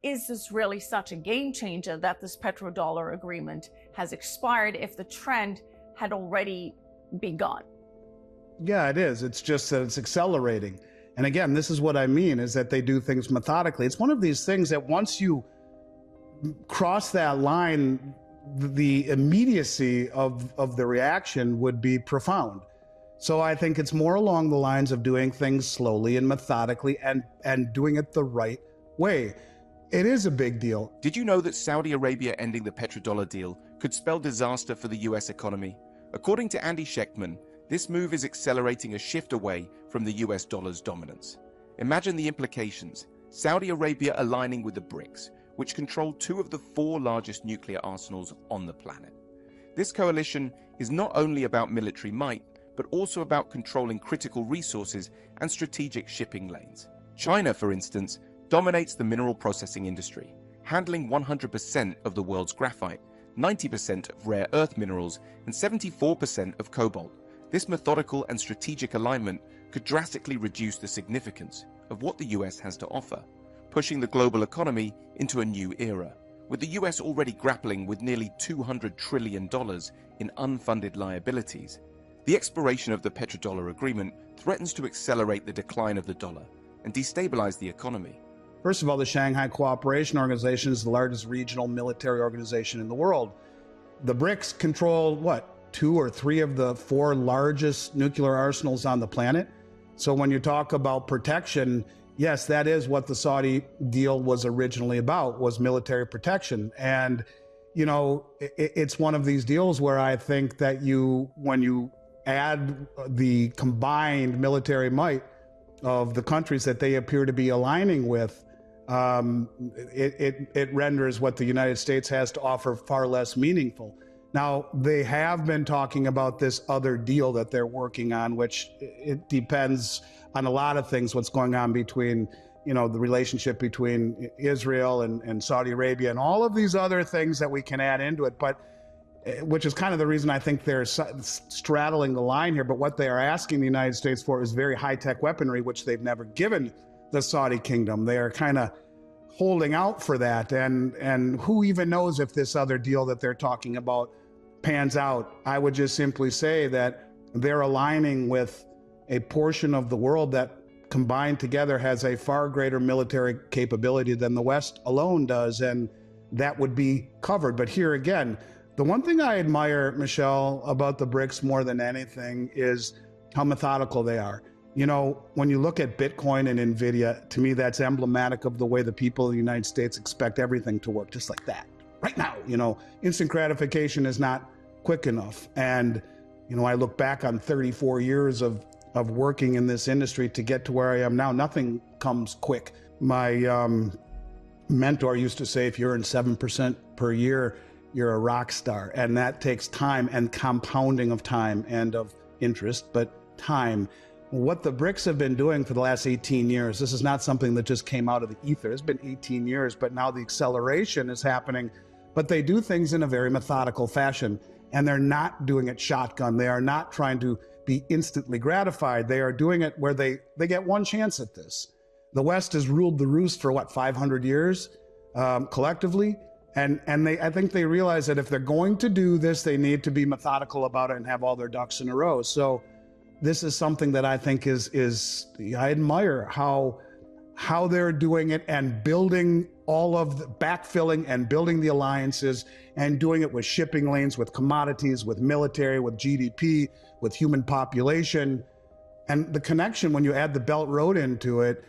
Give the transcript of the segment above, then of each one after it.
is this really such a game changer that this petrodollar agreement has expired if the trend had already begun? Yeah, it is. It's just that it's accelerating. And again, this is what I mean, is that they do things methodically. It's one of these things that once you cross that line, the immediacy of the reaction would be profound. So I think it's more along the lines of doing things slowly and methodically and doing it the right way. It is a big deal. Did you know that Saudi Arabia ending the petrodollar deal could spell disaster for the US economy? According to Andy Schectman, this move is accelerating a shift away from the US dollar's dominance. Imagine the implications. Saudi Arabia aligning with the BRICS, which control 2 of the 4 largest nuclear arsenals on the planet. This coalition is not only about military might, but also about controlling critical resources and strategic shipping lanes. China, for instance, dominates the mineral processing industry, handling 100% of the world's graphite, 90% of rare earth minerals, and 74% of cobalt. This methodical and strategic alignment could drastically reduce the significance of what the US has to offer, pushing the global economy into a new era. With the US already grappling with nearly $200 trillion in unfunded liabilities, the expiration of the petrodollar agreement threatens to accelerate the decline of the dollar and destabilize the economy. First of all, the Shanghai Cooperation Organization is the largest regional military organization in the world. The BRICS control, what, 2 or 3 of the 4 largest nuclear arsenals on the planet? So when you talk about protection, yes, that is what the Saudi deal was originally about, was military protection. And, you know, it's one of these deals where I think that when you add the combined military might of the countries that they appear to be aligning with, it renders what the United States has to offer far less meaningful. Now, they have been talking about this other deal that they're working on, which it depends on a lot of things, what's going on between, you know, the relationship between Israel and Saudi Arabia and all of these other things that we can add into it, but which is kind of the reason I think they're straddling the line here. But what they are asking the United States for is very high-tech weaponry, which they've never given the Saudi kingdom. They are kind of holding out for that. And who even knows if this other deal that they're talking about pans out. I would just simply say that they're aligning with a portion of the world that combined together has a far greater military capability than the West alone does, and that would be covered. But here again, the one thing I admire, Michelle, about the BRICS more than anything is how methodical they are. You know, when you look at Bitcoin and NVIDIA, to me, that's emblematic of the way the people of the United States expect everything to work, just like that. Right now, you know, instant gratification is not quick enough. And, you know, I look back on 34 years of working in this industry to get to where I am now. Nothing comes quick. My mentor used to say, if you earn 7% per year, you're a rock star. And that takes time and compounding of time and of interest, but time. What the BRICS have been doing for the last 18 years, this is not something that just came out of the ether. It's been 18 years, but now the acceleration is happening. But they do things in a very methodical fashion, and they're not doing it shotgun. They are not trying to be instantly gratified. They are doing it where they get one chance at this. The West has ruled the roost for, what, 500 years collectively? And I think they realize that if they're going to do this, they need to be methodical about it and have all their ducks in a row. So this is something that I think is I admire how they're doing it and building all of the backfilling and building the alliances and doing it with shipping lanes, with commodities, with military, with GDP, with human population. And the connection, when you add the Belt Road into it,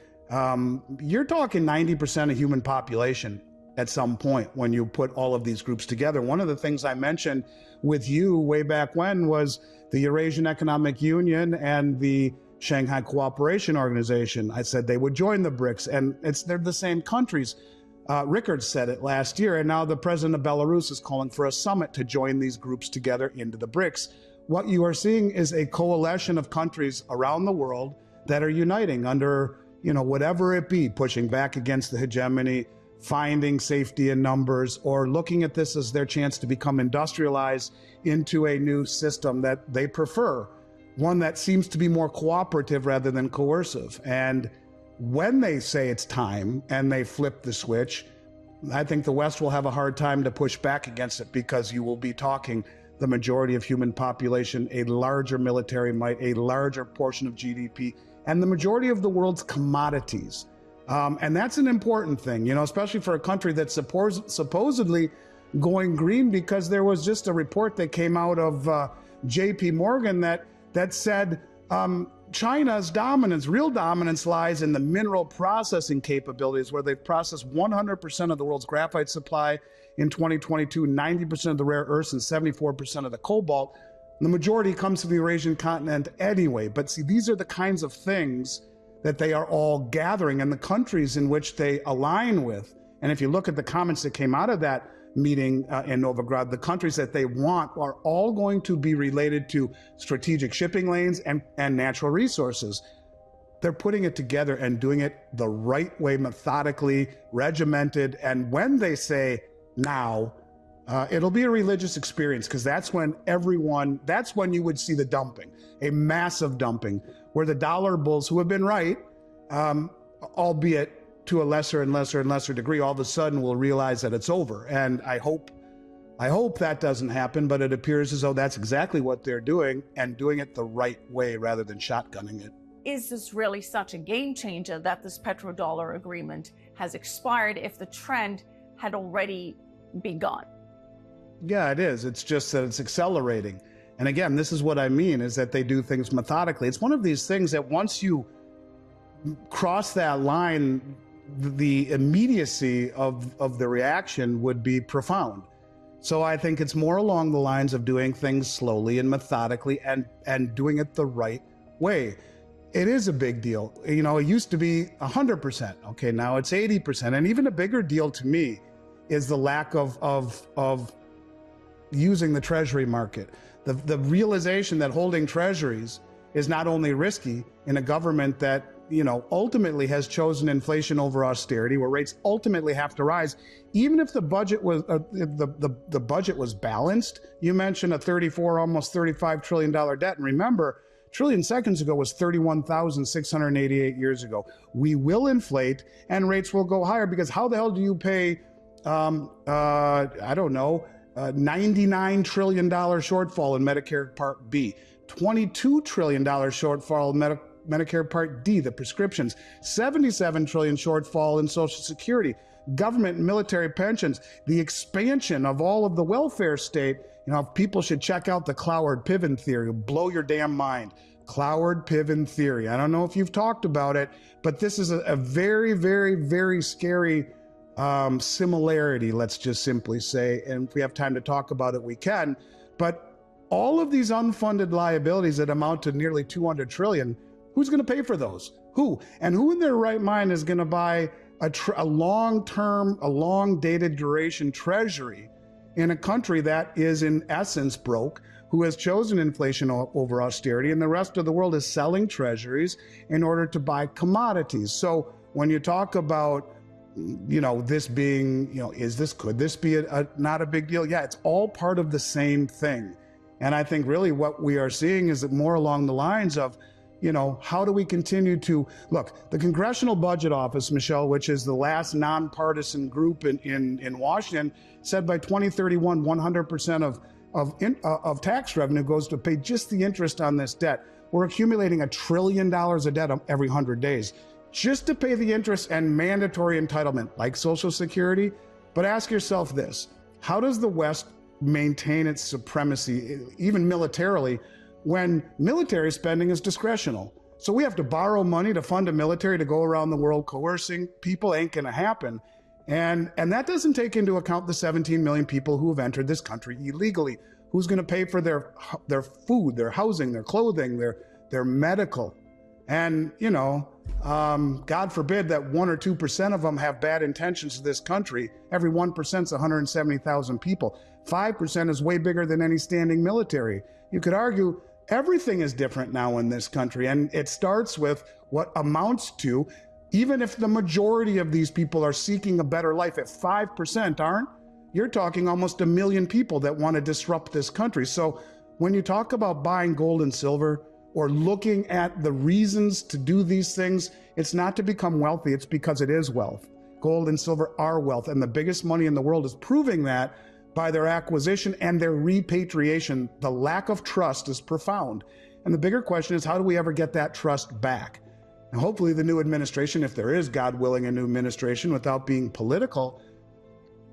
you're talking 90% of human population at some point when you put all of these groups together. One of the things I mentioned with you way back when was the Eurasian Economic Union and the Shanghai Cooperation Organization. I said they would join the BRICS, and they're the same countries. Rickards said it last year, and now the president of Belarus is calling for a summit to join these groups together into the BRICS. What you are seeing is a coalition of countries around the world that are uniting under, you know, whatever it be, pushing back against the hegemony, finding safety in numbers, or looking at this as their chance to become industrialized into a new system that they prefer, one that seems to be more cooperative rather than coercive. And when they say it's time and they flip the switch, I think the West will have a hard time to push back against it, because you will be talking the majority of human population, a larger military might, a larger portion of GDP, and the majority of the world's commodities. And that's an important thing, especially for a country that's supposedly going green, because there was just a report that came out of JP Morgan that said China's dominance, real dominance, lies in the mineral processing capabilities, where they've processed 100% of the world's graphite supply in 2022, 90% of the rare earths, and 74% of the cobalt. The majority comes from the Eurasian continent anyway. But see, these are the kinds of things that they are all gathering, and the countries in which they align with. And if you look at the comments that came out of that meeting in Novigrad, the countries that they want are all going to be related to strategic shipping lanes and natural resources. They're putting it together and doing it the right way, methodically, regimented. And when they say now, it'll be a religious experience, because that's when you would see the dumping, a massive dumping, where the dollar bulls, who have been right, albeit to a lesser and lesser degree, all of a sudden will realize that it's over. And I hope that doesn't happen, but it appears as though that's exactly what they're doing, and doing it the right way rather than shotgunning it. Is this really such a game changer that this petrodollar agreement has expired if the trend had already begun? Yeah, it is. It's just that it's accelerating. And again, this is what I mean, is that they do things methodically. It's one of these things that once you cross that line, the immediacy of the reaction would be profound. So I think it's more along the lines of doing things slowly and methodically, and doing it the right way. It is a big deal. It used to be 100%. Okay, now it's 80%. And even a bigger deal to me is the lack of using the treasury market. The realization that holding treasuries is not only risky in a government that ultimately has chosen inflation over austerity, where rates ultimately have to rise. Even if the budget was the budget was balanced, you mentioned a 34, almost $35 trillion debt, and remember, trillion seconds ago was 31,688 years ago. We will inflate, and rates will go higher, because how the hell do you pay I don't know, $99 trillion shortfall in Medicare Part B, $22 trillion shortfall in Medicare Part D, the prescriptions, $77 trillion shortfall in Social Security, government and military pensions, the expansion of all of the welfare state. People should check out the Cloward-Piven theory. It'll blow your damn mind. Cloward-Piven theory. I don't know if you've talked about it, but this is a very, very, very scary similarity, let's just simply say. And if we have time to talk about it, we can. But all of these unfunded liabilities that amount to nearly 200 trillion, who's going to pay for those? Who? And who in their right mind is going to buy a long-term, a long-dated duration treasury in a country that is in essence broke, who has chosen inflation over austerity, and the rest of the world is selling treasuries in order to buy commodities? So when you talk about, this being, could this be not a big deal? Yeah, it's all part of the same thing. And I think really what we are seeing is more along the lines of, how do we continue to look? The Congressional Budget Office, Michelle, which is the last nonpartisan group in Washington, said by 2031, 100% of tax revenue goes to pay just the interest on this debt. We're accumulating $1 trillion of debt every 100 days just to pay the interest and mandatory entitlement like Social Security. But ask yourself this: how does the West maintain its supremacy, even militarily, when military spending is discretional? So we have to borrow money to fund a military to go around the world coercing people. Ain't gonna happen. And that doesn't take into account the 17 million people who have entered this country illegally. Who's gonna pay for their food, their housing, their clothing, their medical? And, God forbid that 1 or 2% of them have bad intentions to this country. Every 1% is 170,000 people. 5% is way bigger than any standing military. You could argue everything is different now in this country, and it starts with what amounts to, even if the majority of these people are seeking a better life, if 5% aren't, you're talking almost 1 million people that want to disrupt this country. So when you talk about buying gold and silver or looking at the reasons to do these things, it's not to become wealthy, it's because it is wealth. Gold and silver are wealth, and the biggest money in the world is proving that by their acquisition and their repatriation. The lack of trust is profound. And the bigger question is, how do we ever get that trust back? And hopefully the new administration, if there is, God willing, a new administration, without being political,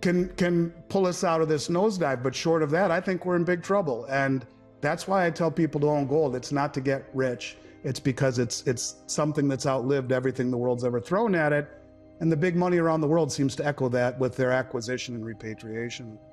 can pull us out of this nosedive. But short of that, I think we're in big trouble. And that's why I tell people to own gold. It's not to get rich. It's because it's something that's outlived everything the world's ever thrown at it. And the big money around the world seems to echo that with their acquisition and repatriation.